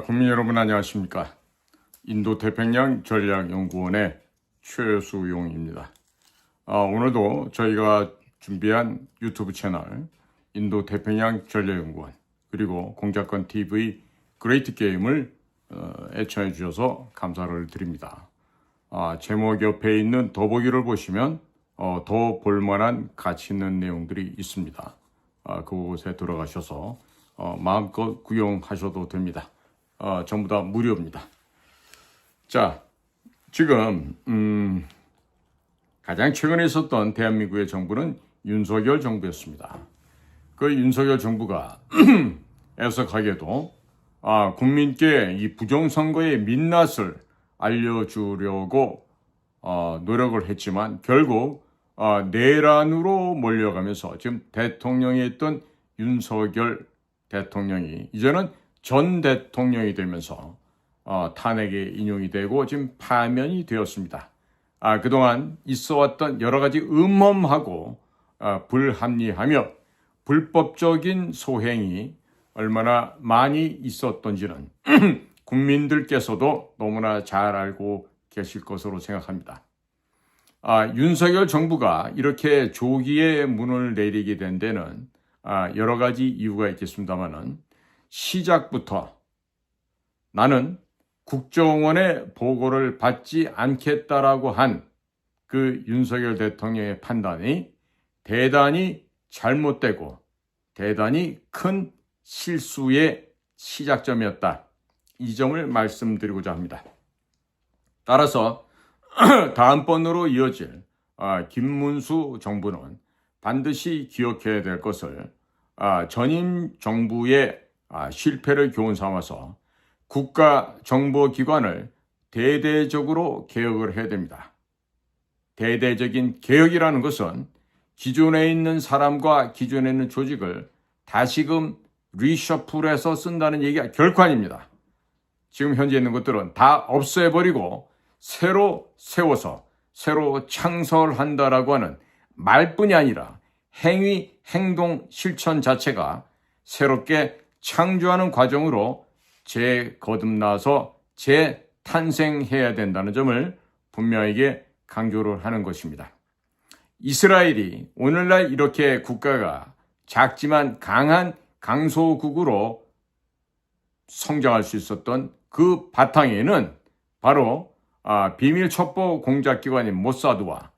국민 여러분 안녕하십니까? 인도태평양 전략연구원의 최수용입니다. 오늘도 저희가 준비한 유튜브 채널 인도태평양 전략연구원 그리고 공작권 TV 그레이트 게임을 애청해 주셔서 감사를 드립니다. 제목 옆에 있는 더보기를 보시면 더 볼만한 가치 있는 내용들이 있습니다. 그곳에 들어가셔서 마음껏 구경하셔도 됩니다. 전부 다 무료입니다. 자, 지금 가장 최근에 있었던 대한민국의 정부는 윤석열 정부였습니다. 그 윤석열 정부가 애석하게도 국민께 이 부정선거의 민낯을 알려주려고 노력을 했지만 결국 내란으로 몰려가면서 지금 대통령이 있던 윤석열 대통령이 이제는 전 대통령이 되면서 탄핵에 인용이 되고 지금 파면이 되었습니다. 그동안 있어왔던 여러 가지 음험하고 불합리하며 불법적인 소행이 얼마나 많이 있었던지는 국민들께서도 너무나 잘 알고 계실 것으로 생각합니다. 윤석열 정부가 이렇게 조기에 문을 내리게 된 데는 여러 가지 이유가 있겠습니다만은 시작부터 나는 국정원의 보고를 받지 않겠다라고 한 그 윤석열 대통령의 판단이 대단히 잘못되고 대단히 큰 실수의 시작점이었다. 이 점을 말씀드리고자 합니다. 따라서 다음번으로 이어질 김문수 정부는 반드시 기억해야 될 것을 전임 정부의 실패를 교훈 삼아서 국가정보기관을 대대적으로 개혁을 해야 됩니다. 대대적인 개혁이라는 것은 기존에 있는 사람과 기존에 있는 조직을 다시금 리셔플해서 쓴다는 얘기가 결코 아닙니다. 지금 현재 있는 것들은 다 없애버리고 새로 세워서 새로 창설한다라고 하는 말뿐이 아니라 행위, 행동, 실천 자체가 새롭게 창조하는 과정으로 재거듭나서 재탄생해야 된다는 점을 분명하게 강조를 하는 것입니다. 이스라엘이 오늘날 이렇게 국가가 작지만 강한 강소국으로 성장할 수 있었던 그 바탕에는 바로 비밀 첩보 공작기관인 모사드와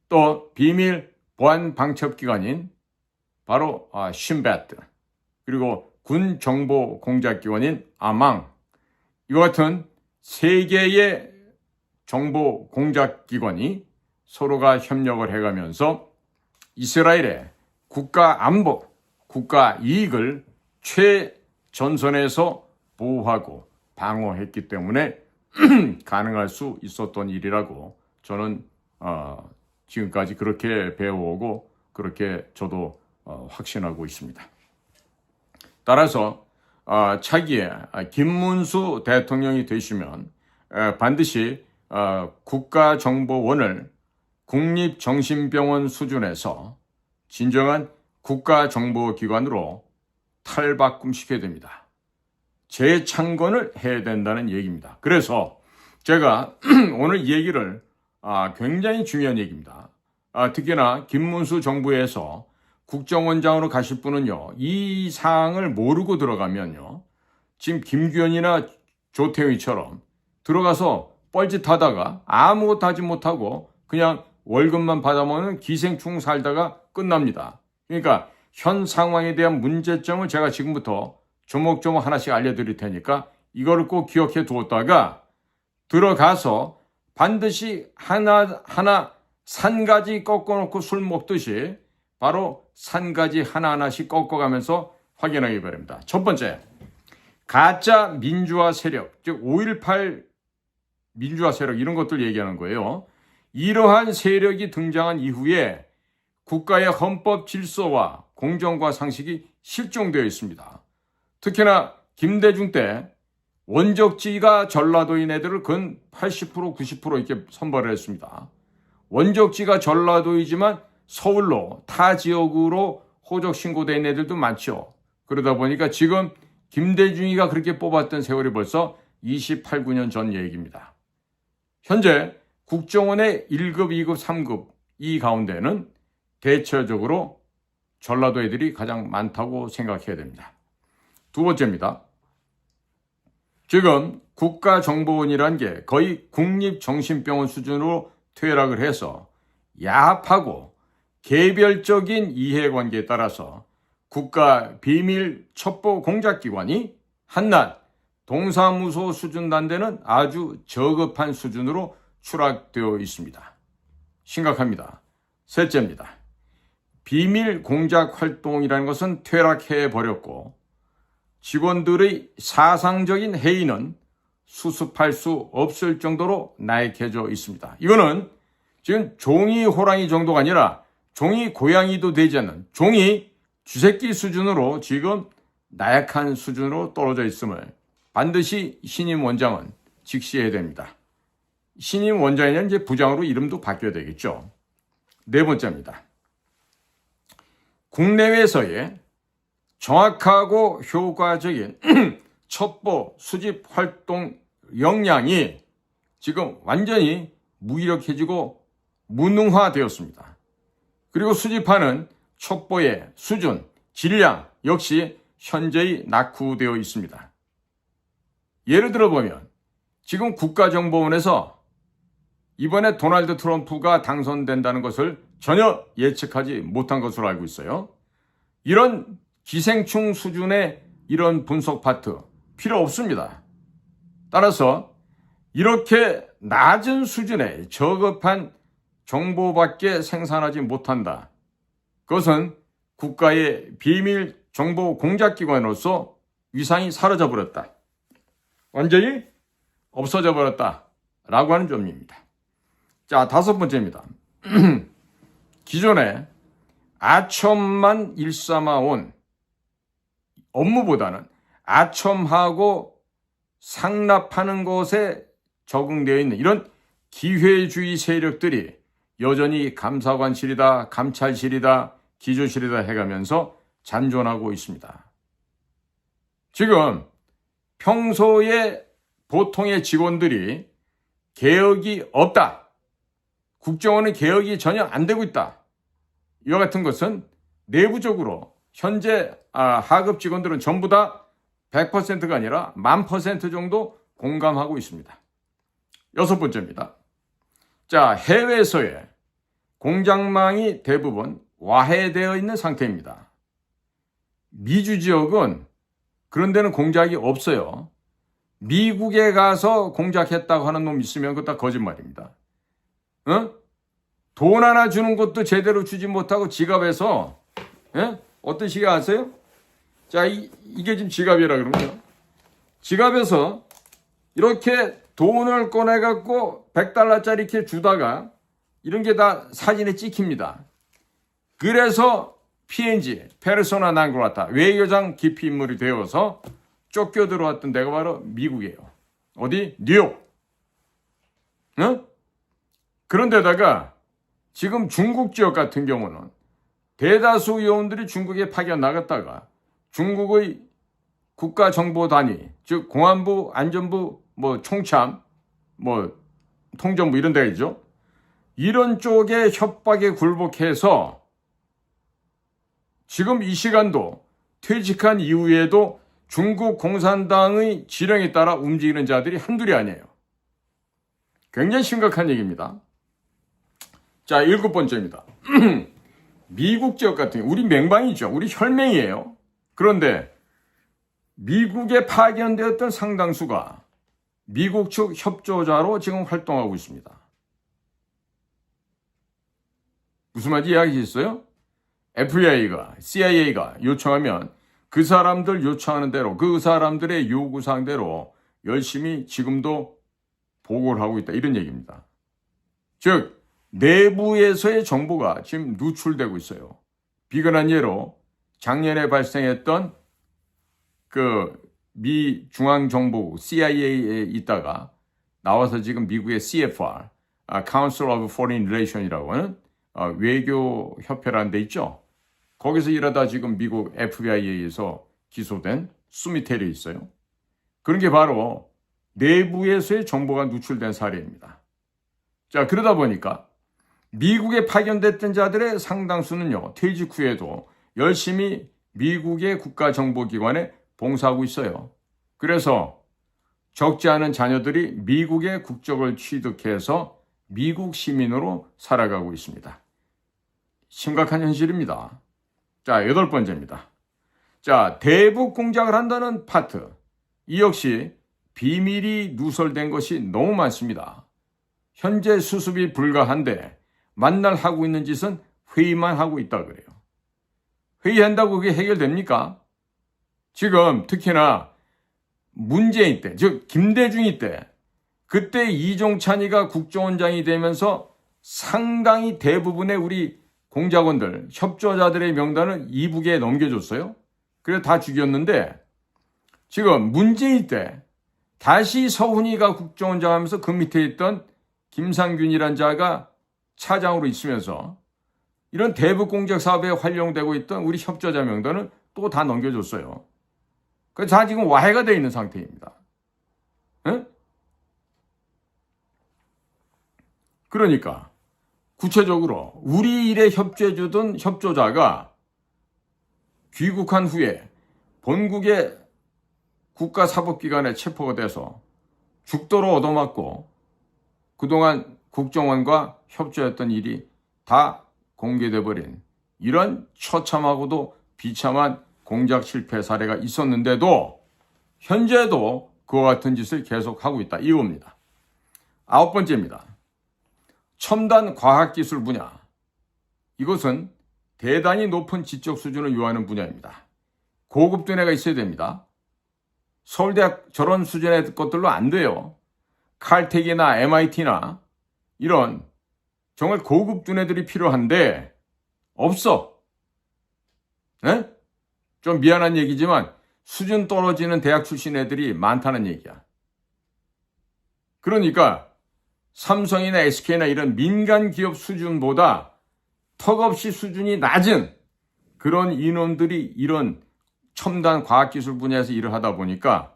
또 비밀 보안 방첩기관인 바로 신베트 그리고 군 정보 공작기관인 아망 이와 같은 세 개의 정보 공작기관이 서로가 협력을 해가면서 이스라엘의 국가 안보, 국가 이익을 최전선에서 보호하고 방어했기 때문에 가능할 수 있었던 일이라고 저는 지금까지 그렇게 배워오고 그렇게 저도 확신하고 있습니다. 따라서 차기에 김문수 대통령이 되시면 반드시 국가정보원을 국립정신병원 수준에서 진정한 국가정보기관으로 탈바꿈시켜야 됩니다. 재창건을 해야 된다는 얘기입니다. 그래서 제가 오늘 이 얘기를 굉장히 중요한 얘기입니다. 특히나 김문수 정부에서 국정원장으로 가실 분은요, 이 사항을 모르고 들어가면요, 지금 김규현이나 조태휘처럼 들어가서 뻘짓하다가 아무것도 하지 못하고 그냥 월급만 받아먹는 기생충 살다가 끝납니다. 그러니까 현 상황에 대한 문제점을 제가 지금부터 조목조목 하나씩 알려드릴 테니까 이거를 꼭 기억해 두었다가 들어가서 반드시 하나하나 산가지 꺾어놓고 술 먹듯이 바로 산가지 하나하나씩 꺾어가면서 확인하기 바랍니다. 첫 번째, 가짜 민주화 세력, 즉 5.18 민주화 세력 이런 것들 얘기하는 거예요. 이러한 세력이 등장한 이후에 국가의 헌법 질서와 공정과 상식이 실종되어 있습니다. 특히나 김대중 때 원적지가 전라도인 애들을 근 80%, 90% 이렇게 선발을 했습니다. 원적지가 전라도이지만 서울로 타 지역으로 호적 신고된 애들도 많죠. 그러다 보니까 지금 김대중이가 그렇게 뽑았던 세월이 벌써 28, 9년 전 얘기입니다. 현재 국정원의 1급, 2급, 3급 이 가운데는 대체적으로 전라도 애들이 가장 많다고 생각해야 됩니다. 두 번째입니다. 지금 국가정보원이라는 게 거의 국립정신병원 수준으로 퇴락을 해서 야합하고 개별적인 이해관계에 따라서 국가 비밀 첩보 공작기관이 한낱 동사무소 수준 단대는 아주 저급한 수준으로 추락되어 있습니다. 심각합니다. 셋째입니다. 비밀 공작 활동이라는 것은 퇴락해 버렸고 직원들의 사상적인 해이는 수습할 수 없을 정도로 나약해져 있습니다. 이거는 지금 종이 호랑이 정도가 아니라 종이 고양이도 되지 않는 종이 쥐새끼 수준으로 지금 나약한 수준으로 떨어져 있음을 반드시 신임 원장은 직시해야 됩니다. 신임 원장이냐 이제 부장으로 이름도 바뀌어야 되겠죠. 네 번째입니다. 국내외에서의 정확하고 효과적인 첩보 수집 활동 역량이 지금 완전히 무기력해지고 무능화되었습니다. 그리고 수집하는 첩보의 수준, 질량 역시 현저히 낙후되어 있습니다. 예를 들어보면 지금 국가정보원에서 이번에 도널드 트럼프가 당선된다는 것을 전혀 예측하지 못한 것으로 알고 있어요. 이런 기생충 수준의 이런 분석 파트 필요 없습니다. 따라서 이렇게 낮은 수준의 저급한 정보밖에 생산하지 못한다. 그것은 국가의 비밀 정보 공작기관으로서 위상이 사라져 버렸다. 완전히 없어져 버렸다. 라고 하는 점입니다. 자, 다섯 번째입니다. 기존에 아첨만 일삼아온 업무보다는 아첨하고 상납하는 것에 적응되어 있는 이런 기회주의 세력들이 여전히 감사관실이다, 감찰실이다, 기조실이다 해가면서 잔존하고 있습니다. 지금 평소에 보통의 직원들이 개혁이 없다. 국정원은 개혁이 전혀 안 되고 있다. 이와 같은 것은 내부적으로 현재 하급 직원들은 전부 다 100%가 아니라 1000% 정도 공감하고 있습니다. 여섯 번째입니다. 자, 해외에서의 공작망이 대부분 와해되어 있는 상태입니다. 미주 지역은 그런 데는 공작이 없어요. 미국에 가서 공작했다고 하는 놈 있으면 그거 다 거짓말입니다. 돈 하나 주는 것도 제대로 주지 못하고 지갑에서 어떤 시계 아세요? 자, 이게 지금 지갑이라 그러면요. 지갑에서 이렇게 돈을 꺼내갖고 $100짜리 이렇게 주다가 이런 게 다 사진에 찍힙니다. 그래서 PNG, 페르소나 non grata, 외교장 기피 인물이 되어서 쫓겨 들어왔던 데가 바로 미국이에요. 어디? 뉴욕. 그런데다가 지금 중국 지역 같은 경우는 대다수 요원들이 중국에 파견 나갔다가 중국의 국가정보단위, 즉 공안부, 안전부, 총참, 통전부 이런 데가 있죠. 이런 쪽에 협박에 굴복해서 지금 이 시간도 퇴직한 이후에도 중국 공산당의 지령에 따라 움직이는 자들이 한둘이 아니에요. 굉장히 심각한 얘기입니다. 자, 일곱 번째입니다. 미국 지역 같은 경우, 우리 맹방이죠. 우리 혈맹이에요. 그런데 미국에 파견되었던 상당수가 미국 측 협조자로 지금 활동하고 있습니다. 무슨 말인지 이야기했어요? FBI가, CIA가 요청하면 그 사람들 요청하는 대로 그 사람들의 요구사항대로 열심히 지금도 보고를 하고 있다. 이런 얘기입니다. 즉 내부에서의 정보가 지금 누출되고 있어요. 비근한 예로 작년에 발생했던 미 중앙정보국 CIA에 있다가 나와서 지금 미국의 CFR, Council of Foreign Relation이라고 하는 외교협회라는 데 있죠. 거기서 일하다 지금 미국 FBI에 의해서 기소된 수미텔이 있어요. 그런 게 바로 내부에서의 정보가 누출된 사례입니다. 자, 그러다 보니까 미국에 파견됐던 자들의 상당수는요, 퇴직 후에도 열심히 미국의 국가정보기관에 봉사하고 있어요. 그래서 적지 않은 자녀들이 미국의 국적을 취득해서 미국 시민으로 살아가고 있습니다. 심각한 현실입니다. 자, 8번째입니다. 자, 대북 공작을 한다는 파트. 이 역시 비밀이 누설된 것이 너무 많습니다. 현재 수습이 불가한데 만날 하고 있는 짓은 회의만 하고 있다 그래요. 회의한다고 그게 해결됩니까? 지금 특히나 문재인 때, 즉 김대중이 때, 그때 이종찬이가 국정원장이 되면서 상당히 대부분의 우리 공작원들, 협조자들의 명단을 이북에 넘겨줬어요. 그래서 다 죽였는데 지금 문재인 때 다시 서훈이가 국정원장 하면서 그 밑에 있던 김상균이란 자가 차장으로 있으면서 이런 대북 공작 사업에 활용되고 있던 우리 협조자 명단을 또 다 넘겨줬어요. 그래서 다 지금 와해가 되어 있는 상태입니다. 에? 그러니까 구체적으로 우리 일에 협조해주던 협조자가 귀국한 후에 본국의 국가사법기관에 체포가 돼서 죽도록 얻어맞고 그동안 국정원과 협조했던 일이 다 공개돼 버린 이런 처참하고도 비참한 공작 실패 사례가 있었는데도 현재도 그와 같은 짓을 계속하고 있다 이겁니다. 9번째입니다. 첨단 과학기술 분야. 이것은 대단히 높은 지적 수준을 요하는 분야입니다. 고급 두뇌가 있어야 됩니다. 서울대학 저런 수준의 것들로 안 돼요. 칼텍이나 MIT나 이런 정말 고급 두뇌들이 필요한데 없어. 네? 좀 미안한 얘기지만 수준 떨어지는 대학 출신 애들이 많다는 얘기야. 그러니까 삼성이나 SK나 이런 민간 기업 수준보다 턱없이 수준이 낮은 그런 인원들이 이런 첨단 과학기술 분야에서 일을 하다 보니까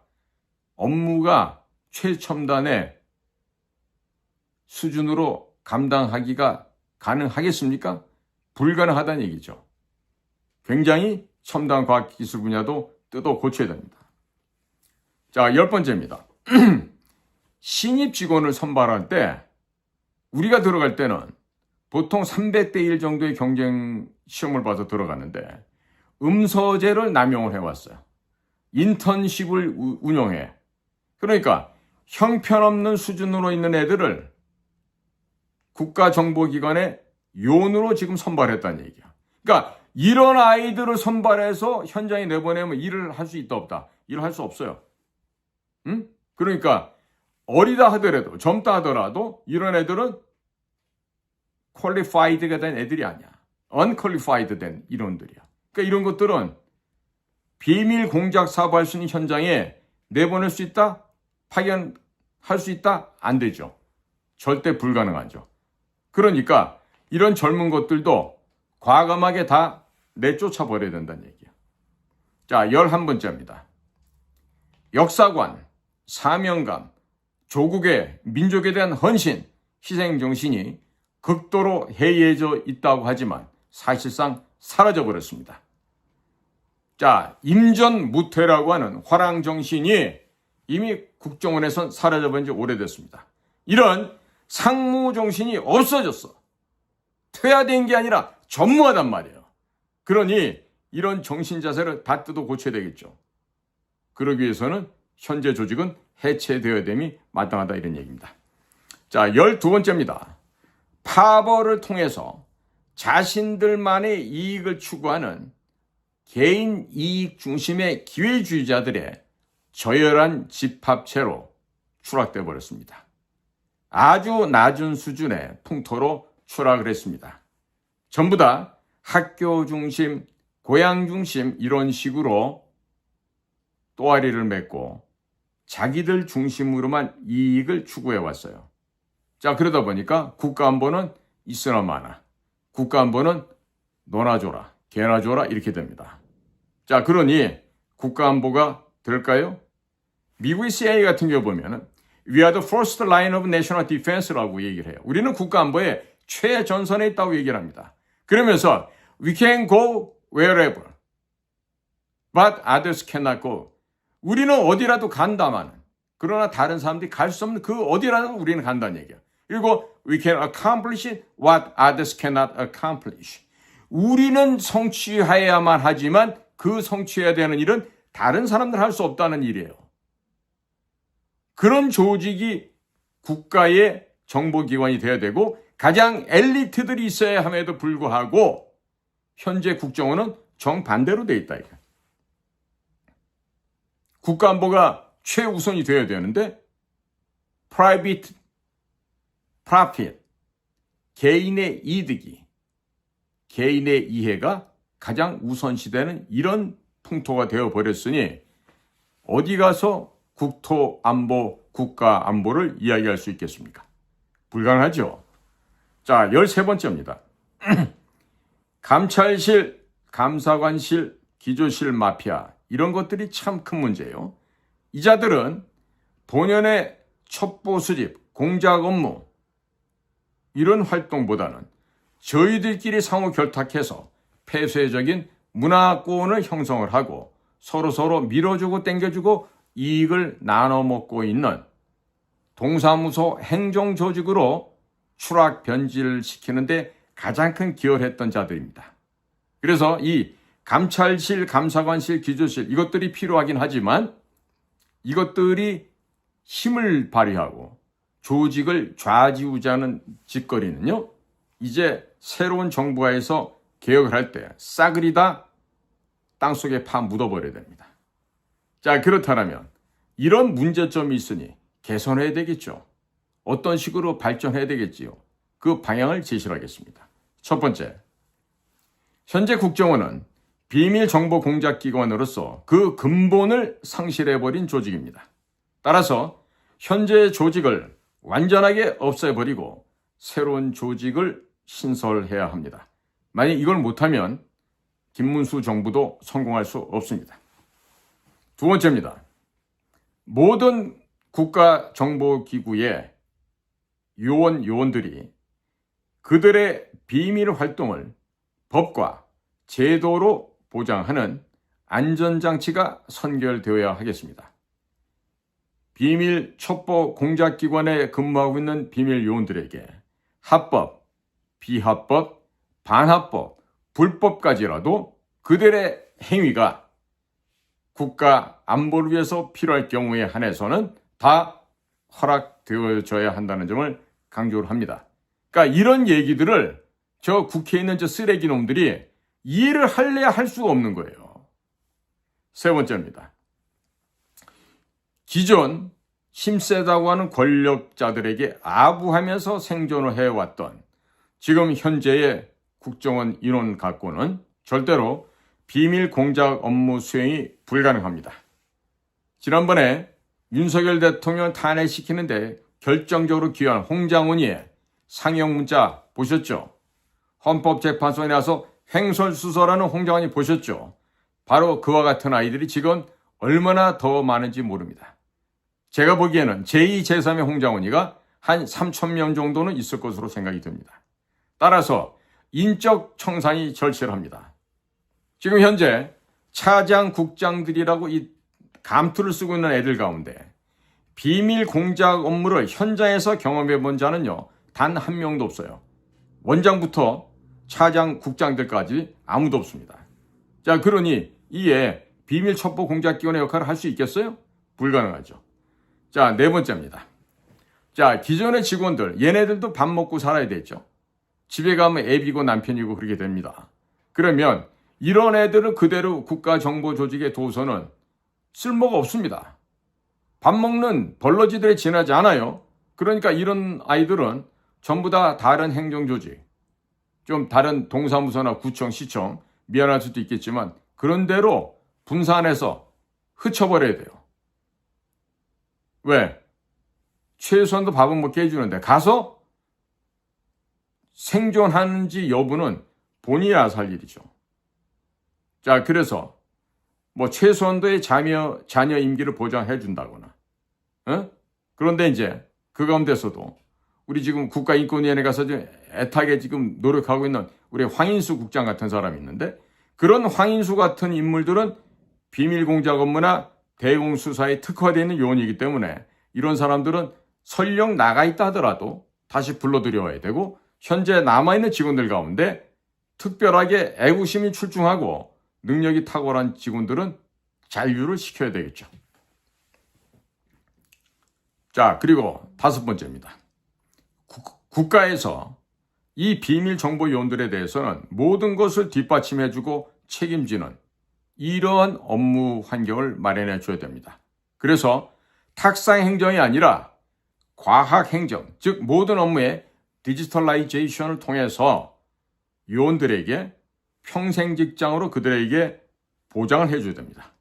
업무가 최첨단의 수준으로 감당하기가 가능하겠습니까? 불가능하다는 얘기죠. 굉장히 첨단 과학기술 분야도 뜯어 고쳐야 됩니다. 자, 10번째입니다. 신입 직원을 선발할 때 우리가 들어갈 때는 보통 300대 1 정도의 경쟁 시험을 봐서 들어가는데 음서제를 남용을 해왔어요. 인턴십을 운영해. 그러니까 형편없는 수준으로 있는 애들을 국가정보기관에 요원으로 지금 선발했다는 얘기야. 그러니까 이런 아이들을 선발해서 현장에 내보내면 일을 할 수 있다 없다? 일을 할 수 없어요. 응? 그러니까 어리다 하더라도 젊다 하더라도 이런 애들은 qualified가 된 애들이 아니야. unqualified 된 인원들이야. 그러니까 이런 것들은 비밀 공작 사업할 수 있는 현장에 내보낼 수 있다? 파견할 수 있다? 안 되죠. 절대 불가능하죠. 그러니까 이런 젊은 것들도 과감하게 다 내쫓아 버려야 된다는 얘기야. 자, 11번째입니다. 역사관, 사명감, 조국의 민족에 대한 헌신, 희생정신이 극도로 해이해져 있다고 하지만 사실상 사라져버렸습니다. 자, 임전무퇴라고 하는 화랑정신이 이미 국정원에선 사라져버린 지 오래됐습니다. 이런 상무정신이 없어졌어. 퇴화된 게 아니라 전무하단 말이에요. 그러니 이런 정신자세를 다 뜯어 고쳐야 되겠죠. 그러기 위해서는 현재 조직은 해체되어야 됨이 마땅하다 이런 얘기입니다. 자, 12번째입니다. 파벌을 통해서 자신들만의 이익을 추구하는 개인 이익 중심의 기회주의자들의 저열한 집합체로 추락돼 버렸습니다. 아주 낮은 수준의 풍토로 추락을 했습니다. 전부 다 학교 중심, 고향 중심 이런 식으로 또아리를 맺고 자기들 중심으로만 이익을 추구해 왔어요. 자, 그러다 보니까 국가안보는 있으나 마나, 국가안보는 너나 줘라, 개나 줘라 이렇게 됩니다. 자, 그러니 국가안보가 들을까요? 미국의 CIA 같은 경우 보면은 We are the first line of national defense라고 얘기를 해요. 우리는 국가안보의 최전선에 있다고 얘기를 합니다. 그러면서 We can go wherever, but others cannot go. 우리는 어디라도 간다만, 그러나 다른 사람들이 갈 수 없는 그 어디라도 우리는 간다는 얘기야. 그리고 We can accomplish what others cannot accomplish. 우리는 성취해야만 하지만 그 성취해야 되는 일은 다른 사람들 할 수 없다는 일이에요. 그런 조직이 국가의 정보기관이 되어야 되고 가장 엘리트들이 있어야 함에도 불구하고 현재 국정원은 정반대로 돼 있다. 이게. 국가안보가 최우선이 되어야 되는데 private profit, 개인의 이득이, 개인의 이해가 가장 우선시되는 이런 풍토가 되어버렸으니 어디 가서 국토안보, 국가안보를 이야기할 수 있겠습니까? 불가능하죠. 자, 13번째입니다. 감찰실, 감사관실, 기조실 마피아 이런 것들이 참 큰 문제예요. 이 자들은 본연의 첩보 수집, 공작 업무 이런 활동보다는 저희들끼리 상호 결탁해서 폐쇄적인 문화권을 형성을 하고 서로 밀어주고 땡겨주고 이익을 나눠 먹고 있는 동사무소 행정조직으로 추락 변질을 시키는데 가장 큰 기여를 했던 자들입니다. 그래서 이 감찰실, 감사관실, 기조실 이것들이 필요하긴 하지만 이것들이 힘을 발휘하고 조직을 좌지우지하는 짓거리는요. 이제 새로운 정부가에서 개혁을 할 때 싸그리 다 땅속에 파 묻어버려야 됩니다. 자, 그렇다면 이런 문제점이 있으니 개선해야 되겠죠. 어떤 식으로 발전해야 되겠지요. 그 방향을 제시를 하겠습니다. 첫 번째, 현재 국정원은 비밀 정보 공작 기관으로서 그 근본을 상실해버린 조직입니다. 따라서 현재 조직을 완전하게 없애버리고 새로운 조직을 신설해야 합니다. 만약 이걸 못하면 김문수 정부도 성공할 수 없습니다. 두 번째입니다. 모든 국가정보기구의 요원들이 그들의 비밀 활동을 법과 제도로 보장하는 안전장치가 선결되어야 하겠습니다. 비밀 첩보 공작기관에 근무하고 있는 비밀 요원들에게 합법, 비합법, 반합법, 불법까지라도 그들의 행위가 국가 안보를 위해서 필요할 경우에 한해서는 다 허락되어져야 한다는 점을 강조를 합니다. 그러니까 이런 얘기들을 저 국회에 있는 저 쓰레기 놈들이 이해를 할래야 할 수가 없는 거예요. 세 번째입니다. 기존 힘세다고 하는 권력자들에게 아부하면서 생존을 해왔던 지금 현재의 국정원 인원 갖고는 절대로 비밀 공작 업무 수행이 불가능합니다. 지난번에 윤석열 대통령 탄핵시키는데 결정적으로 기여한 홍장훈이의 상형 문자 보셨죠? 헌법재판소에 나서 횡설수설하는 홍장훈이 보셨죠? 바로 그와 같은 아이들이 지금 얼마나 더 많은지 모릅니다. 제가 보기에는 제2, 제3의 홍장훈이가 한 3,000명 정도는 있을 것으로 생각이 듭니다. 따라서 인적 청산이 절실합니다. 지금 현재 차장 국장들이라고 이 감투를 쓰고 있는 애들 가운데 비밀 공작 업무를 현장에서 경험해 본 자는요, 단 한 명도 없어요. 원장부터 차장 국장들까지 아무도 없습니다. 자, 그러니 이에 비밀 첩보 공작 기관의 역할을 할 수 있겠어요? 불가능하죠. 자, 네 번째입니다. 자, 기존의 직원들, 얘네들도 밥 먹고 살아야 되죠. 집에 가면 애비고 남편이고 그렇게 됩니다. 그러면 이런 애들은 그대로 국가정보조직에 둬서는 쓸모가 없습니다. 밥 먹는 벌러지들에 지나지 않아요. 그러니까 이런 아이들은 전부 다 다른 행정조직, 좀 다른 동사무소나 구청, 시청, 미안할 수도 있겠지만 그런 대로 분산해서 흩쳐버려야 돼요. 왜? 최소한도 밥은 먹게 해주는데 가서 생존하는지 여부는 본인이 알아서 할 일이죠. 자, 그래서 뭐 최소한도의 자녀 임기를 보장해 준다거나. 그런데 이제 그 가운데서도 우리 지금 국가인권위원회 가서 지금 애타게 지금 노력하고 있는 우리 황인수 국장 같은 사람이 있는데, 그런 황인수 같은 인물들은 비밀공작 업무나 대공수사에 특화되어 있는 요원이기 때문에 이런 사람들은 설령 나가 있다 하더라도 다시 불러들여야 되고, 현재 남아있는 직원들 가운데 특별하게 애국심이 출중하고 능력이 탁월한 직원들은 잔류를 시켜야 되겠죠. 자, 그리고 5번째입니다. 국가에서 이 비밀정보요원들에 대해서는 모든 것을 뒷받침해주고 책임지는 이러한 업무 환경을 마련해 줘야 됩니다. 그래서 탁상행정이 아니라 과학행정, 즉 모든 업무의 디지털라이제이션을 통해서 요원들에게 평생 직장으로 그들에게 보장을 해줘야 됩니다.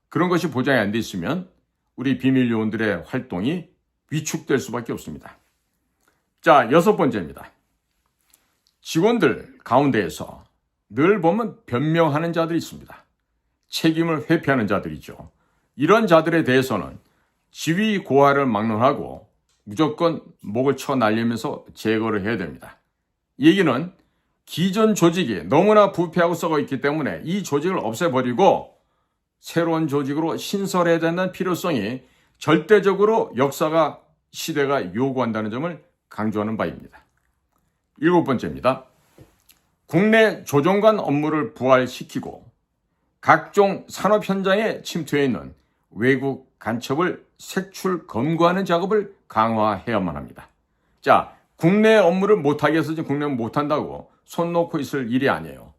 그런 것이 보장이 안 돼 있으면 우리 비밀 요원들의 활동이 위축될 수밖에 없습니다. 자, 6번째입니다. 직원들 가운데에서 늘 보면 변명하는 자들이 있습니다. 책임을 회피하는 자들이죠. 이런 자들에 대해서는 지위 고하를 막론하고 무조건 목을 쳐 날리면서 제거를 해야 됩니다. 이 얘기는 기존 조직이 너무나 부패하고 썩어 있기 때문에 이 조직을 없애버리고 새로운 조직으로 신설해야 된다는 필요성이 절대적으로 역사가 시대가 요구한다는 점을 강조하는 바입니다. 7번째입니다. 국내 조정관 업무를 부활시키고 각종 산업 현장에 침투해 있는 외국 간첩을 색출 검거하는 작업을 강화해야만 합니다. 자, 국내 업무를 못하게 해서 국내 업무 못한다고 손 놓고 있을 일이 아니에요.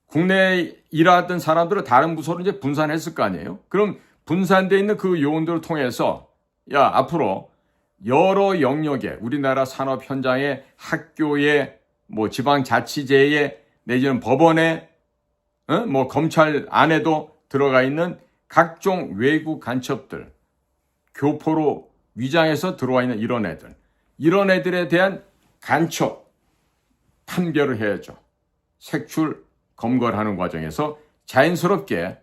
국내에 일하던 사람들은 다른 부서로 이제 분산했을 거 아니에요. 그럼 분산되어 있는 그 요원들을 통해서 앞으로 여러 영역에 우리나라 산업 현장에 학교에 뭐 지방자치제에 내지는 법원에 뭐 검찰 안에도 들어가 있는 각종 외국 간첩들, 교포로 위장해서 들어와 있는 이런 애들에 대한 간첩 판별을 해야죠. 색출 검거를 하는 과정에서 자연스럽게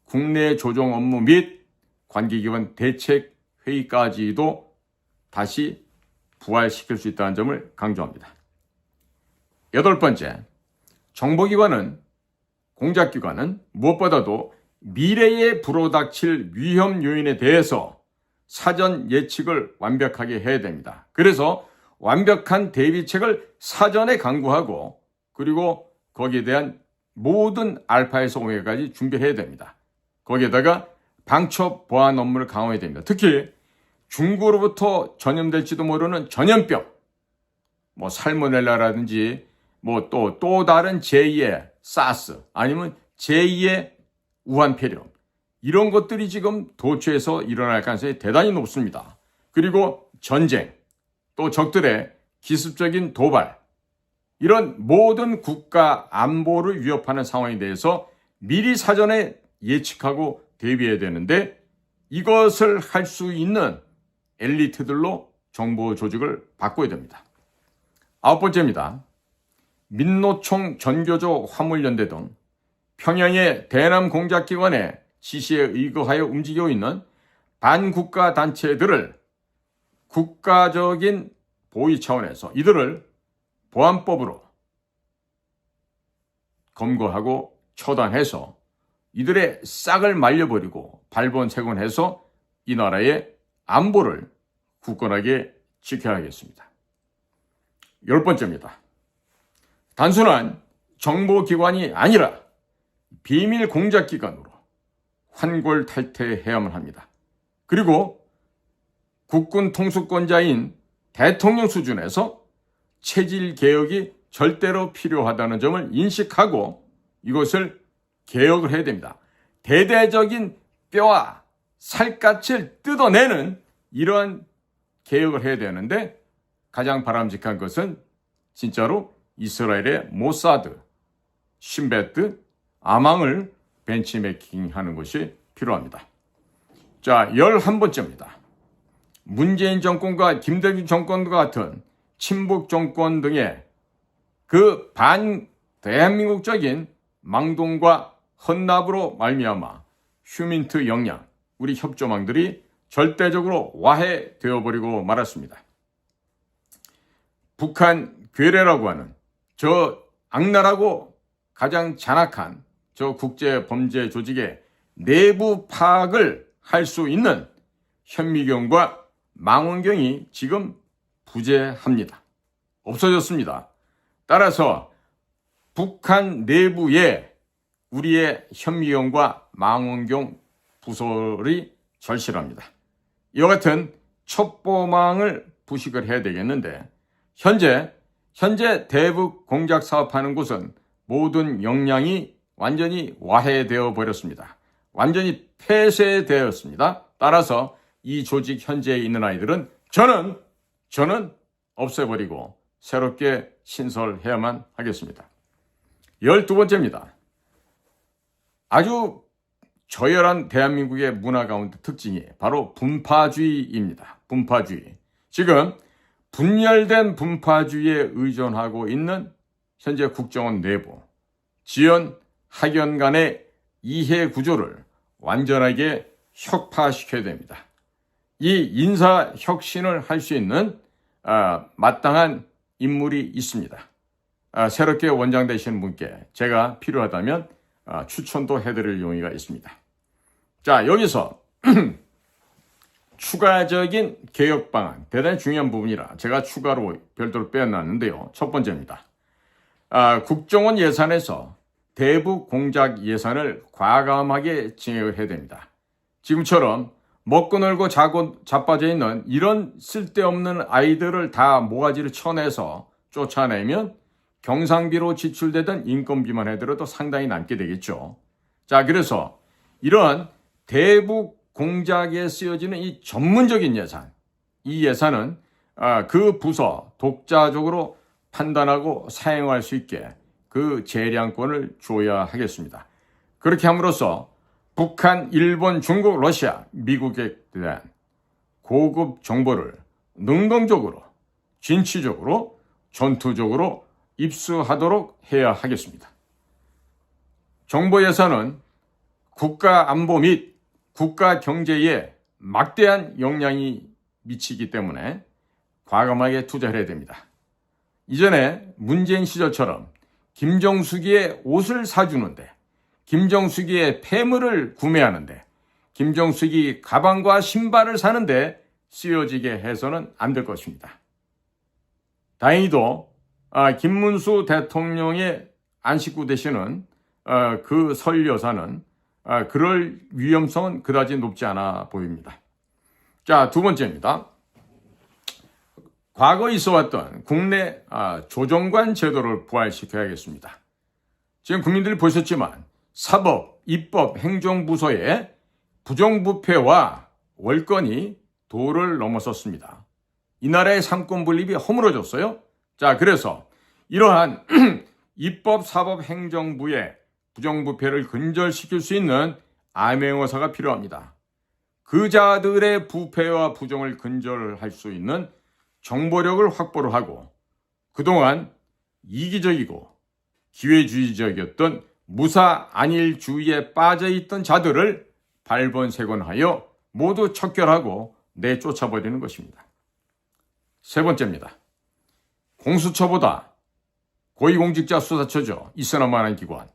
국내 조정 업무 및 관계기관 대책 회의까지도 다시 부활시킬 수 있다는 점을 강조합니다. 8번째, 정보기관은, 공작기관은 무엇보다도 미래에 불어닥칠 위험 요인에 대해서 사전 예측을 완벽하게 해야 됩니다. 그래서 완벽한 대비책을 사전에 강구하고 그리고 거기에 대한 모든 알파에서 오메가까지 준비해야 됩니다. 거기에다가 방첩 보안 업무를 강화해야 됩니다. 특히 중국으로부터 전염될지도 모르는 전염병, 뭐 살모넬라라든지 뭐 또 다른 제2의 사스 아니면 제2의 우한폐렴, 이런 것들이 지금 도처에서 일어날 가능성이 대단히 높습니다. 그리고 전쟁, 또 적들의 기습적인 도발, 이런 모든 국가 안보를 위협하는 상황에 대해서 미리 사전에 예측하고 대비해야 되는데, 이것을 할 수 있는 엘리트들로 정보 조직을 바꿔야 됩니다. 9번째입니다. 민노총, 전교조, 화물연대 등 평양의 대남 공작기관의 지시에 의거하여 움직이고 있는 반국가 단체들을 국가적인 보위 차원에서 이들을 보안법으로 검거하고 처단해서 이들의 싹을 말려버리고 발본색원해서 이 나라의 안보를 굳건하게 지켜야겠습니다. 10번째입니다. 단순한 정보기관이 아니라 비밀 공작기관으로 환골탈태해야만 합니다. 그리고 국군 통수권자인 대통령 수준에서 체질 개혁이 절대로 필요하다는 점을 인식하고 이것을 개혁을 해야 됩니다. 대대적인 뼈와 살갗을 뜯어내는 이러한 개혁을 해야 되는데, 가장 바람직한 것은 진짜로 이스라엘의 모사드, 신베트, 아망을 벤치매킹하는 것이 필요합니다. 자, 11번째입니다. 문재인 정권과 김대중 정권과 같은 친북 정권 등의 그 대한민국적인 망동과 헌납으로 말미암아 휴민트 역량, 우리 협조망들이 절대적으로 와해되어버리고 말았습니다. 북한 괴뢰라고 하는 저 악랄하고 가장 잔악한 저 국제범죄 조직의 내부 파악을 할 수 있는 현미경과 망원경이 지금 부재합니다. 없어졌습니다. 따라서 북한 내부에 우리의 현미경과 망원경 부설이 절실합니다. 이와 같은 첩보망을 부식을 해야 되겠는데 현재 대북 공작 사업하는 곳은 모든 역량이 완전히 와해되어 버렸습니다. 완전히 폐쇄되었습니다. 따라서 이 조직 현재에 있는 아이들은 저는 없애버리고 새롭게 신설해야만 하겠습니다. 12번째입니다. 아주 저열한 대한민국의 문화 가운데 특징이 바로 분파주의입니다. 분파주의. 지금 분열된 분파주의에 의존하고 있는 현재 국정원 내부, 지연, 학연 간의 이해 구조를 완전하게 혁파시켜야 됩니다. 이 인사 혁신을 할 수 있는 마땅한 인물이 있습니다. 새롭게 원장 되시는 분께 제가 필요하다면 추천도 해드릴 용의가 있습니다. 자, 여기서 추가적인 개혁 방안, 대단히 중요한 부분이라 제가 추가로 별도로 빼어놨는데요. 첫 번째입니다. 국정원 예산에서 대북 공작 예산을 과감하게 증액을 해야 됩니다. 지금처럼 먹고 놀고 자고 자빠져 있는 이런 쓸데없는 아이들을 다 모가지를 쳐내서 쫓아내면 경상비로 지출되던 인건비만 해더라도 상당히 남게 되겠죠. 자, 그래서 이러한 대북 공작에 쓰여지는 이 전문적인 예산, 이 예산은 그 부서 독자적으로 판단하고 사용할 수 있게 그 재량권을 줘야 하겠습니다. 그렇게 함으로써 북한, 일본, 중국, 러시아, 미국에 대한 고급 정보를 능동적으로, 진취적으로, 전투적으로 입수하도록 해야 하겠습니다. 정보 예산은 국가 안보 및 국가 경제에 막대한 영향이 미치기 때문에 과감하게 투자를 해야 됩니다. 이전에 문재인 시절처럼 김정숙이의 옷을 사주는데, 김정숙이의 폐물을 구매하는데, 김정숙이 가방과 신발을 사는데 쓰여지게 해서는 안 될 것입니다. 다행히도 김문수 대통령의 안식구 되시는 그 설 여사는 그럴 위험성은 그다지 높지 않아 보입니다. 자, 두 번째입니다. 과거 있어왔던 국내 조정관 제도를 부활시켜야겠습니다. 지금 국민들이 보셨지만 사법, 입법, 행정부서의 부정부패와 월권이 도를 넘어섰습니다. 이 나라의 상권 분립이 허물어졌어요. 자, 그래서 이러한 입법, 사법, 행정부의 부정부패를 근절시킬 수 있는 암행어사가 필요합니다. 그 자들의 부패와 부정을 근절할 수 있는 정보력을 확보를 하고 그동안 이기적이고 기회주의적이었던 무사 안일주의에 빠져있던 자들을 발본색원하여 모두 척결하고 내쫓아버리는 것입니다. 세 번째입니다. 공수처보다 고위공직자 수사처죠. 있어나 마나한 기관.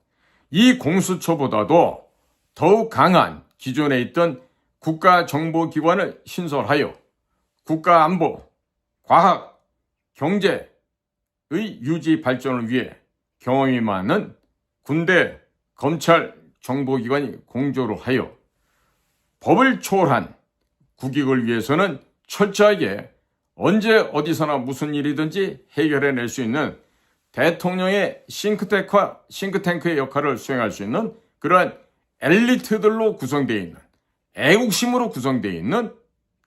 이 공수처보다도 더욱 강한 기존에 있던 국가정보기관을 신설하여 국가안보, 과학, 경제의 유지 발전을 위해 경험이 많은 군대, 검찰, 정보기관이 공조를 하여 법을 초월한 국익을 위해서는 철저하게 언제 어디서나 무슨 일이든지 해결해낼 수 있는 대통령의 싱크탱크의 역할을 수행할 수 있는 그러한 엘리트들로 구성되어 있는, 애국심으로 구성되어 있는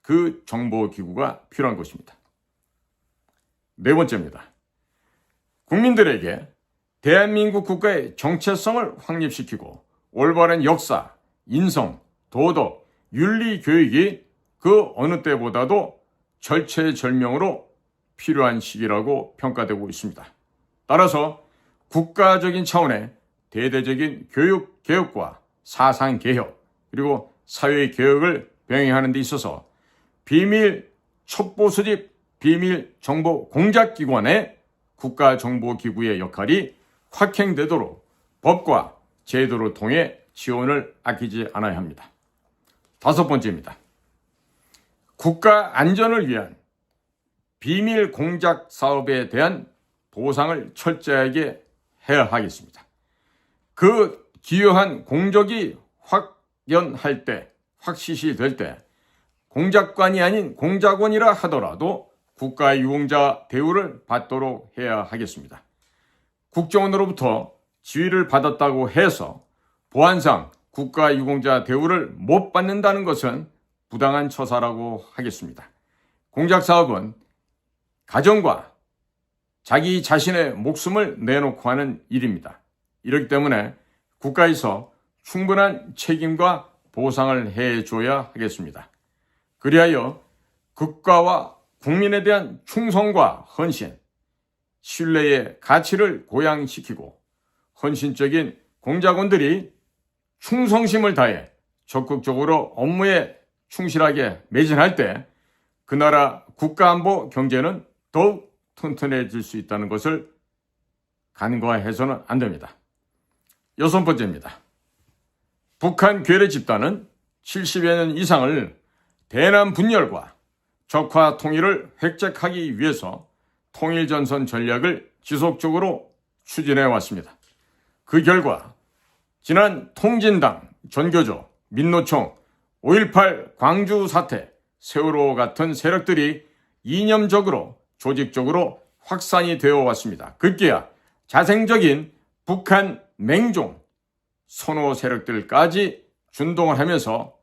그 정보기구가 필요한 것입니다. 네 번째입니다. 국민들에게 대한민국 국가의 정체성을 확립시키고 올바른 역사, 인성, 도덕, 윤리 교육이 그 어느 때보다도 절체절명으로 필요한 시기라고 평가되고 있습니다. 따라서 국가적인 차원의 대대적인 교육 개혁과 사상 개혁 그리고 사회 개혁을 병행하는 데 있어서 비밀 첩보 수집, 비밀 정보 공작 기관의 국가정보기구의 역할이 확행되도록 법과 제도를 통해 지원을 아끼지 않아야 합니다. 5번째입니다. 국가 안전을 위한 비밀 공작 사업에 대한 보상을 철저하게 해야 하겠습니다. 그 기여한 공적이 확연할 때, 확실시 될 때 공작관이 아닌 공작원이라 하더라도 국가유공자 대우를 받도록 해야 하겠습니다. 국정원으로부터 지위를 받았다고 해서 보안상 국가유공자 대우를 못 받는다는 것은 부당한 처사라고 하겠습니다. 공작사업은 가정과 자기 자신의 목숨을 내놓고 하는 일입니다. 이렇기 때문에 국가에서 충분한 책임과 보상을 해줘야 하겠습니다. 그리하여 국가와 국민에 대한 충성과 헌신, 신뢰의 가치를 고양시키고 헌신적인 공작원들이 충성심을 다해 적극적으로 업무에 충실하게 매진할 때 그 나라 국가안보 경제는 더욱 튼튼해질 수 있다는 것을 간과해서는 안 됩니다. 6번째입니다. 북한 괴뢰 집단은 70여 년 이상을 대남 분열과 적화 통일을 획책하기 위해서 통일전선 전략을 지속적으로 추진해 왔습니다. 그 결과 지난 통진당, 전교조, 민노총, 5.18 광주 사태, 세월호 같은 세력들이 이념적으로 조직적으로 확산이 되어 왔습니다. 급기야 자생적인 북한 맹종 선호 세력들까지 준동을 하면서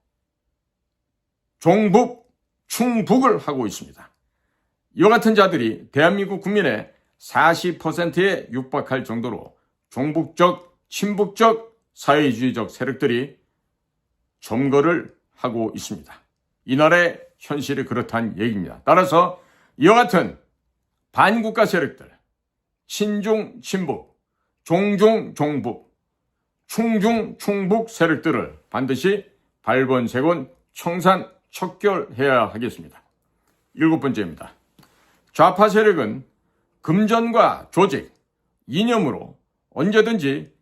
종북, 충북을 하고 있습니다. 이와 같은 자들이 대한민국 국민의 40%에 육박할 정도로 종북적, 친북적, 사회주의적 세력들이 점거를 하고 있습니다. 이 나라의 현실이 그렇다는 얘기입니다. 따라서 이와 같은 반국가 세력들, 친중, 친북, 종중, 종북, 충중, 충북 세력들을 반드시 발본색원 청산, 척결해야 하겠습니다. 7번째입니다. 좌파 세력은 금전과 조직, 이념으로 언제든지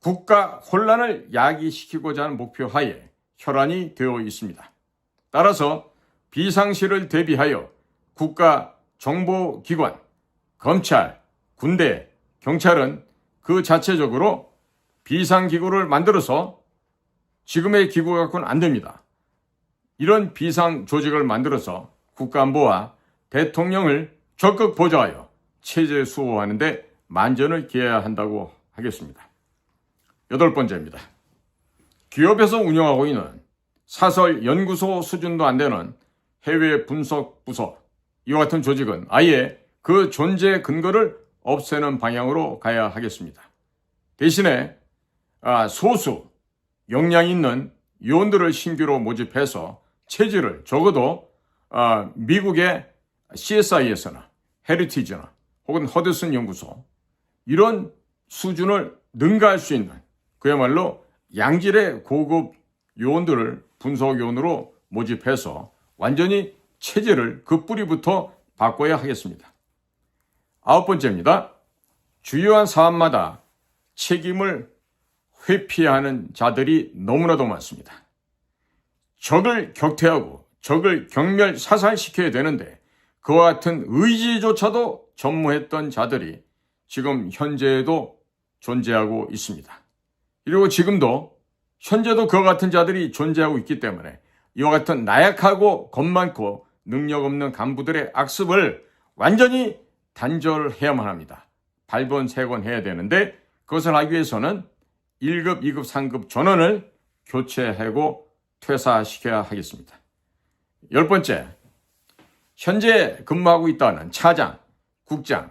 국가 혼란을 야기시키고자 하는 목표 하에 혈안이 되어 있습니다. 따라서 비상시를 대비하여 국가 정보기관, 검찰, 군대, 경찰은 그 자체적으로 비상기구를 만들어서 지금의 기구 갖고는 안 됩니다. 이런 비상조직을 만들어서 국가안보와 대통령을 적극 보좌하여 체제 수호하는 데 만전을 기해야 한다고 하겠습니다. 8번째입니다. 기업에서 운영하고 있는 사설 연구소 수준도 안 되는 해외 분석 부서, 이와 같은 조직은 아예 그 존재 근거를 없애는 방향으로 가야 하겠습니다. 대신에 소수 역량 있는 요원들을 신규로 모집해서 체질을 적어도 미국의 CSI에서나 헤리티지나 혹은 허드슨 연구소 이런 수준을 능가할 수 있는 그야말로 양질의 고급 요원들을 분석 요원으로 모집해서 완전히 체질을 그 뿌리부터 바꿔야 하겠습니다. 9번째입니다. 주요한 사안마다 책임을 회피하는 자들이 너무나도 많습니다. 적을 격퇴하고 적을 경멸 사살시켜야 되는데 그와 같은 의지조차도 전무했던 자들이 지금 현재에도 존재하고 있습니다. 그리고 지금도 현재도 그와 같은 자들이 존재하고 있기 때문에 이와 같은 나약하고 겁 많고 능력 없는 간부들의 악습을 완전히 단절해야만 합니다. 발본색원해야 되는데 그것을 하기 위해서는 1급, 2급, 3급 전원을 교체하고 퇴사시켜야 하겠습니다. 10번째, 현재 근무하고 있다는 차장, 국장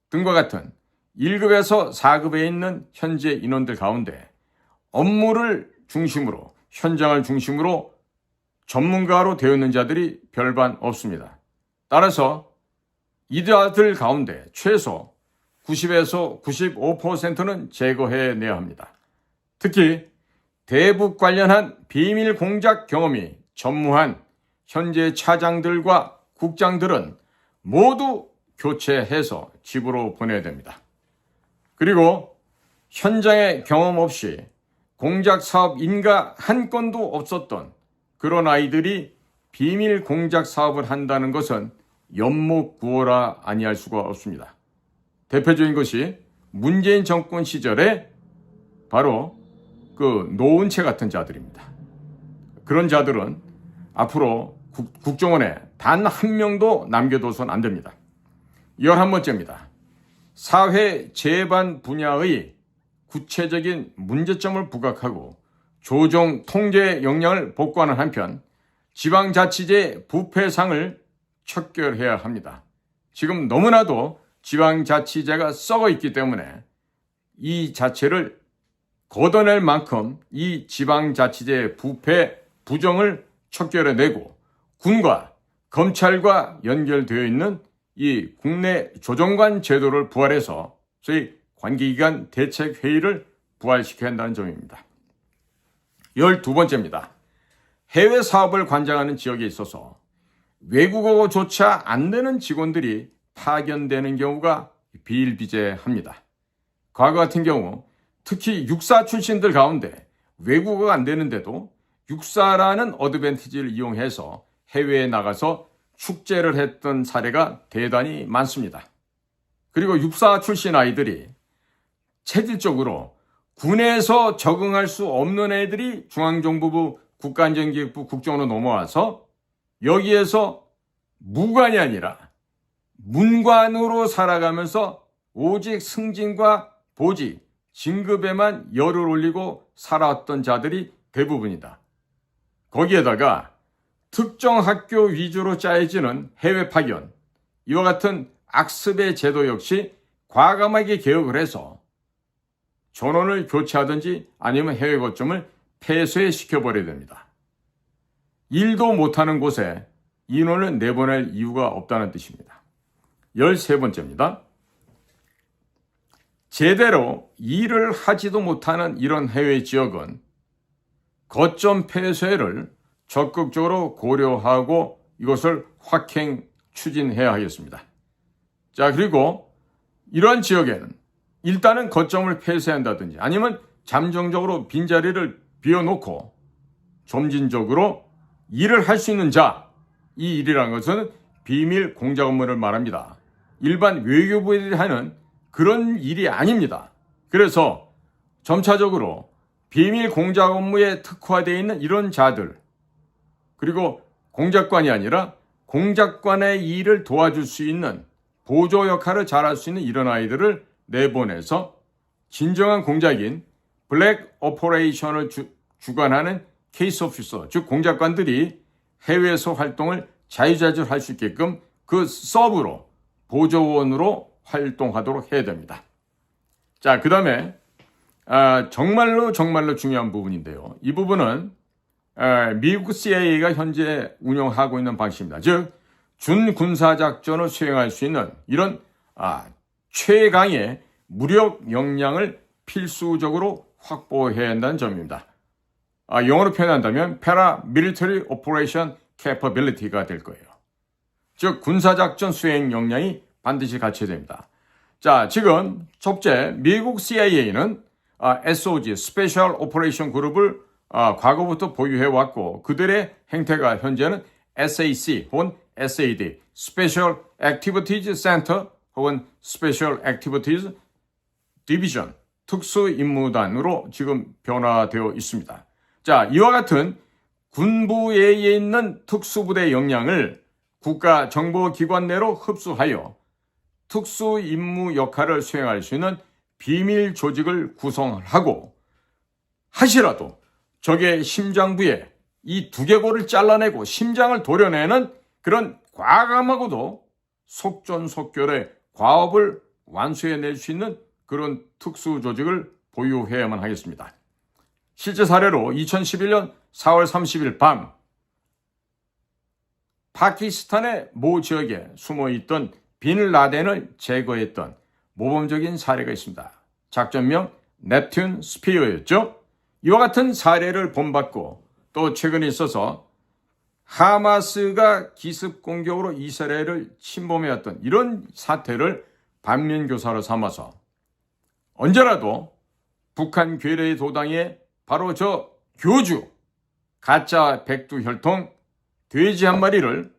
등과 같은 1급에서 4급에 있는 현재 인원들 가운데 업무를 중심으로, 현장을 중심으로 전문가로 되어 있는 자들이 별반 없습니다. 따라서 이들 가운데 최소 90에서 95%는 제거해내야 합니다. 특히 대북 관련한 비밀 공작 경험이 전무한 현재 차장들과 국장들은 모두 교체해서 집으로 보내야 됩니다. 그리고 현장에 경험 없이 공작 사업 인가 한 건도 없었던 그런 아이들이 비밀 공작 사업을 한다는 것은 연목구호라 아니할 수가 없습니다. 대표적인 것이 문재인 정권 시절에 바로 그 노은채 같은 자들입니다. 그런 자들은 앞으로 국정원에 단 한 명도 남겨둬서는 안 됩니다. 11번째입니다. 사회 재반 분야의 구체적인 문제점을 부각하고 조정 통제 역량을 복구하는 한편 지방자치제 부패상을 척결해야 합니다. 지금 너무나도 지방자치제가 썩어 있기 때문에 이 자체를 걷어낼 만큼 이 지방자치제 부패 부정을 척결해내고 군과 검찰과 연결되어 있는 이 국내 조정관 제도를 부활해서 소위 관계기관 대책회의를 부활시켜야 한다는 점입니다. 12번째입니다. 해외 사업을 관장하는 지역에 있어서 외국어조차 안 되는 직원들이 파견되는 경우가 비일비재합니다. 과거 같은 경우 특히 육사 출신들 가운데 외국어가 안 되는데도 육사라는 어드밴티지를 이용해서 해외에 나가서 축제를 했던 사례가 대단히 많습니다. 그리고 육사 출신 아이들이 체질적으로 군에서 적응할 수 없는 애들이 중앙정보부 국가안전기획부 국정으로 넘어와서 여기에서 무관이 아니라 문관으로 살아가면서 오직 승진과 보직, 진급에만 열을 올리고 살아왔던 자들이 대부분이다. 거기에다가 특정 학교 위주로 짜여지는 해외 파견, 이와 같은 악습의 제도 역시 과감하게 개혁을 해서 전원을 교체하든지 아니면 해외 거점을 폐쇄시켜버려야 됩니다. 일도 못하는 곳에 인원을 내보낼 이유가 없다는 뜻입니다. 13번째입니다. 제대로 일을 하지도 못하는 이런 해외 지역은 거점 폐쇄를 적극적으로 고려하고 이것을 확행 추진해야 하겠습니다. 자, 그리고 이러한 지역에는 일단은 거점을 폐쇄한다든지 아니면 잠정적으로 빈자리를 비워놓고 점진적으로 일을 할 수 있는 자, 이 일이라는 것은 비밀 공작 업무를 말합니다. 일반 외교부에 하는 그런 일이 아닙니다. 그래서 점차적으로 비밀 공작 업무에 특화되어 있는 이런 자들, 그리고 공작관이 아니라 공작관의 일을 도와줄 수 있는 보조 역할을 잘할 수 있는 이런 아이들을 내보내서 진정한 공작인 블랙 오퍼레이션을 주관하는 케이스 오피서, 즉 공작관들이 해외에서 활동을 자유자재로 할 수 있게끔 그 서브로, 보조원으로 활동하도록 해야 됩니다. 자, 그 다음에 정말로 중요한 부분인데요. 이 부분은 미국 CIA가 현재 운영하고 있는 방식입니다. 즉 준군사작전을 수행할 수 있는 이런 최강의 무력 역량을 필수적으로 확보해야 한다는 점입니다. 영어로 표현한다면 Paramilitary Operation Capability가 될 거예요. 즉 군사작전 수행 역량이 반드시 갖춰야 됩니다. 자, 지금 첫째, 미국 CIA는 SOG, Special Operation 그룹을 과거부터 보유해왔고 그들의 행태가 현재는 SAC 혹은 SAD, Special Activities Center 혹은 Special Activities Division, 특수임무단으로 지금 변화되어 있습니다. 자, 이와 같은 군부에 있는 특수부대 역량을 국가정보기관 내로 흡수하여 특수임무 역할을 수행할 수 있는 비밀 조직을 구성하고 하시라도 적의 심장부에 이 두개골을 잘라내고 심장을 도려내는 그런 과감하고도 속전속결의 과업을 완수해낼 수 있는 그런 특수 조직을 보유해야만 하겠습니다. 실제 사례로 2011년 4월 30일 밤 파키스탄의 모 지역에 숨어있던 빈 라덴을 제거했던 모범적인 사례가 있습니다. 작전명 넵튠 스피어였죠. 이와 같은 사례를 본받고 또 최근에 있어서 하마스가 기습 공격으로 이스라엘을 침범해왔던 이런 사태를 반면교사로 삼아서 언제라도 북한 괴뢰의 도당에 바로 저 교주, 가짜 백두혈통, 돼지 한 마리를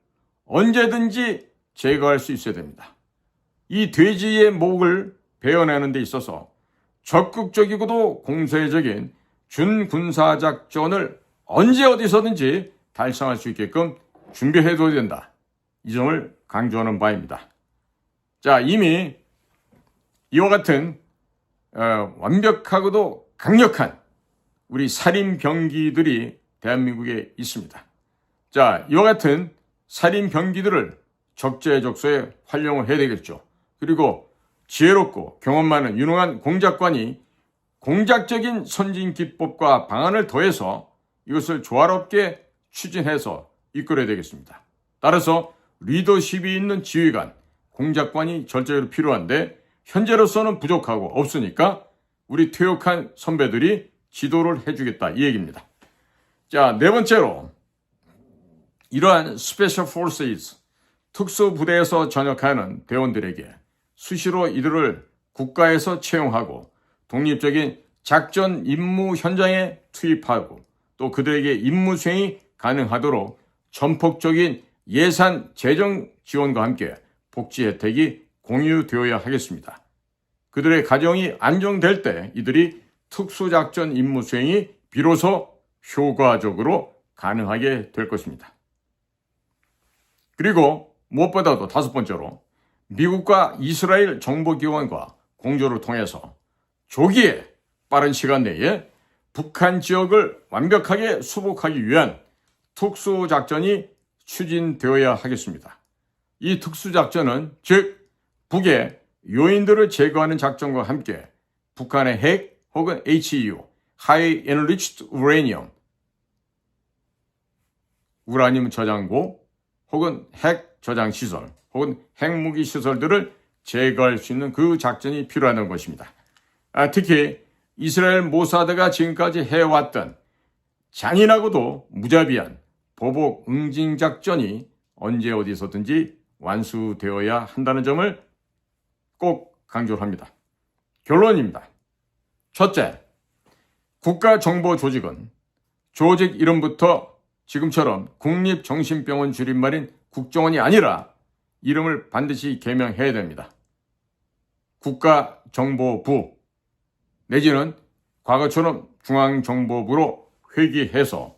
언제든지 제거할 수 있어야 됩니다. 이 돼지의 목을 베어내는 데 있어서 적극적이고도 공세적인 준군사작전을 언제 어디서든지 달성할 수 있게끔 준비해둬야 된다. 이 점을 강조하는 바입니다. 자, 이미 이와 같은 완벽하고도 강력한 우리 살인병기들이 대한민국에 있습니다. 자, 이와 같은 살인병기들을 적재적소에 활용을 해야 되겠죠. 그리고 지혜롭고 경험 많은 유능한 공작관이 공작적인 선진기법과 방안을 더해서 이것을 조화롭게 추진해서 이끌어야 되겠습니다. 따라서 리더십이 있는 지휘관, 공작관이 절대로 필요한데 현재로서는 부족하고 없으니까 우리 퇴역한 선배들이 지도를 해주겠다 이 얘기입니다. 자, 네 번째로 이러한 스페셜 포스스 특수부대에서 전역하는 대원들에게 수시로 이들을 국가에서 채용하고 독립적인 작전 임무 현장에 투입하고 또 그들에게 임무 수행이 가능하도록 전폭적인 예산 재정 지원과 함께 복지 혜택이 공유되어야 하겠습니다. 그들의 가정이 안정될 때 이들이 특수작전 임무 수행이 비로소 효과적으로 가능하게 될 것입니다. 그리고 무엇보다도 다섯 번째로 미국과 이스라엘 정보기관과 공조를 통해서 조기에 빠른 시간 내에 북한 지역을 완벽하게 수복하기 위한 특수작전이 추진되어야 하겠습니다. 이 특수작전은 즉 북의 요인들을 제거하는 작전과 함께 북한의 핵 혹은 HEU, High Enriched Uranium, 우라늄 저장고 혹은 핵 저장 시설 혹은 핵무기 시설들을 제거할 수 있는 그 작전이 필요하다는 것입니다. 특히 이스라엘 모사드가 지금까지 해왔던 잔인하고도 무자비한 보복 응징 작전이 언제 어디서든지 완수되어야 한다는 점을 꼭 강조합니다. 결론입니다. 첫째, 국가정보조직은 조직 이름부터 지금처럼 국립정신병원 줄임말인 국정원이 아니라 이름을 반드시 개명해야 됩니다. 국가정보부 내지는 과거처럼 중앙정보부로 회귀해서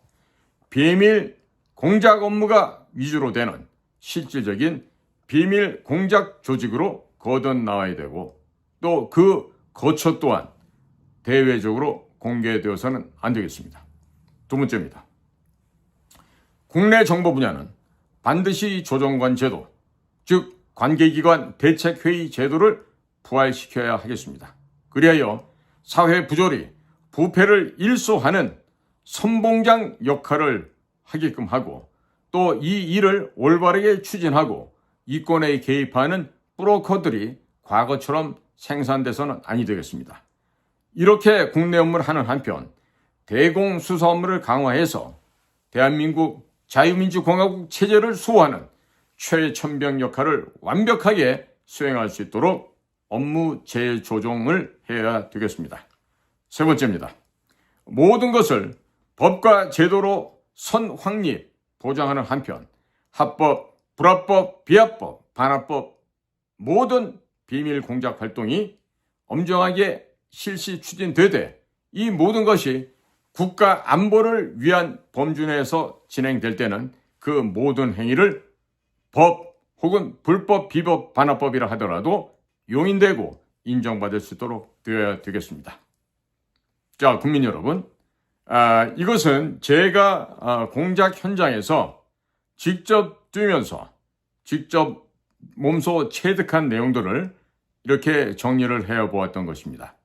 비밀 공작 업무가 위주로 되는 실질적인 비밀 공작 조직으로 거듭나와야 되고 또 그 거처 또한 대외적으로 공개되어서는 안 되겠습니다. 두 번째입니다. 국내 정보 분야는 반드시 조정관 제도, 즉 관계기관 대책회의 제도를 부활시켜야 하겠습니다. 그리하여 사회 부조리, 부패를 일소하는 선봉장 역할을 하게끔 하고 또 이 일을 올바르게 추진하고 이권에 개입하는 브로커들이 과거처럼 생산돼서는 아니 되겠습니다. 이렇게 국내 업무를 하는 한편 대공수사 업무를 강화해서 대한민국 자유민주공화국 체제를 수호하는 최첨병 역할을 완벽하게 수행할 수 있도록 업무 재조정을 해야 되겠습니다. 세 번째입니다. 모든 것을 법과 제도로 선확립 보장하는 한편 합법, 불합법, 비합법, 반합법 모든 비밀 공작 활동이 엄정하게 실시 추진되되 이 모든 것이 국가 안보를 위한 범주 내에서 진행될 때는 그 모든 행위를 법 혹은 불법, 비법, 반합법이라 하더라도 용인되고 인정받을 수 있도록 되어야 되겠습니다. 자, 국민 여러분, 이것은 제가 공작 현장에서 직접 뛰면서 직접 몸소 체득한 내용들을 이렇게 정리를 해보았던 것입니다.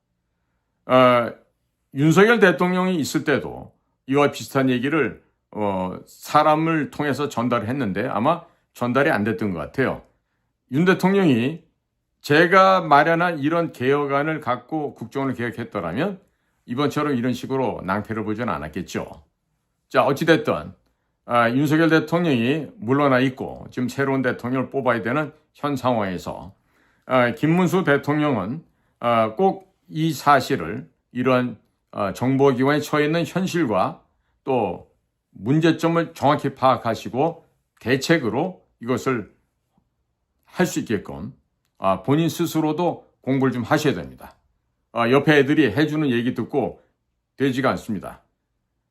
윤석열 대통령이 있을 때도 이와 비슷한 얘기를 사람을 통해서 전달했는데 아마 전달이 안 됐던 것 같아요. 윤 대통령이 제가 마련한 이런 개혁안을 갖고 국정원을 개혁했더라면 이번처럼 이런 식으로 낭패를 보지는 않았겠죠. 자, 어찌됐든 윤석열 대통령이 물러나 있고 지금 새로운 대통령을 뽑아야 되는 현 상황에서 김문수 대통령은 꼭 이 사실을 이런 정보기관에 처해 있는 현실과 또 문제점을 정확히 파악하시고 대책으로 이것을 할 수 있게끔 본인 스스로도 공부를 좀 하셔야 됩니다. 옆에 애들이 해주는 얘기 듣고 되지가 않습니다.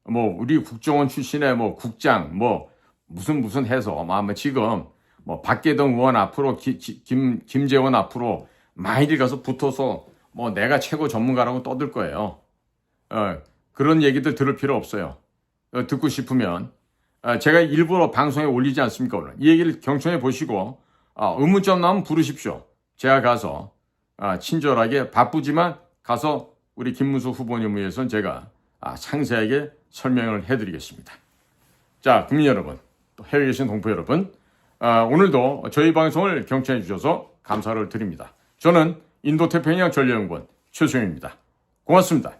뭐 우리 국정원 출신의 뭐 국장 뭐 무슨 해서 지금 뭐 박계동 의원 앞으로 김재원 앞으로 많이들 가서 붙어서 뭐 내가 최고 전문가라고 떠들 거예요. 그런 얘기들 들을 필요 없어요. 듣고 싶으면 제가 일부러 방송에 올리지 않습니까? 오늘 이 얘기를 경청해 보시고 의문점 나오면 부르십시오. 제가 가서 친절하게 바쁘지만 가서 우리 김문수 후보님을 위해서는 제가 상세하게 설명을 해드리겠습니다. 자, 국민 여러분, 또 해외에 계신 동포 여러분, 오늘도 저희 방송을 경청해 주셔서 감사를 드립니다. 저는 인도태평양 전략연구원 최수영입니다. 고맙습니다.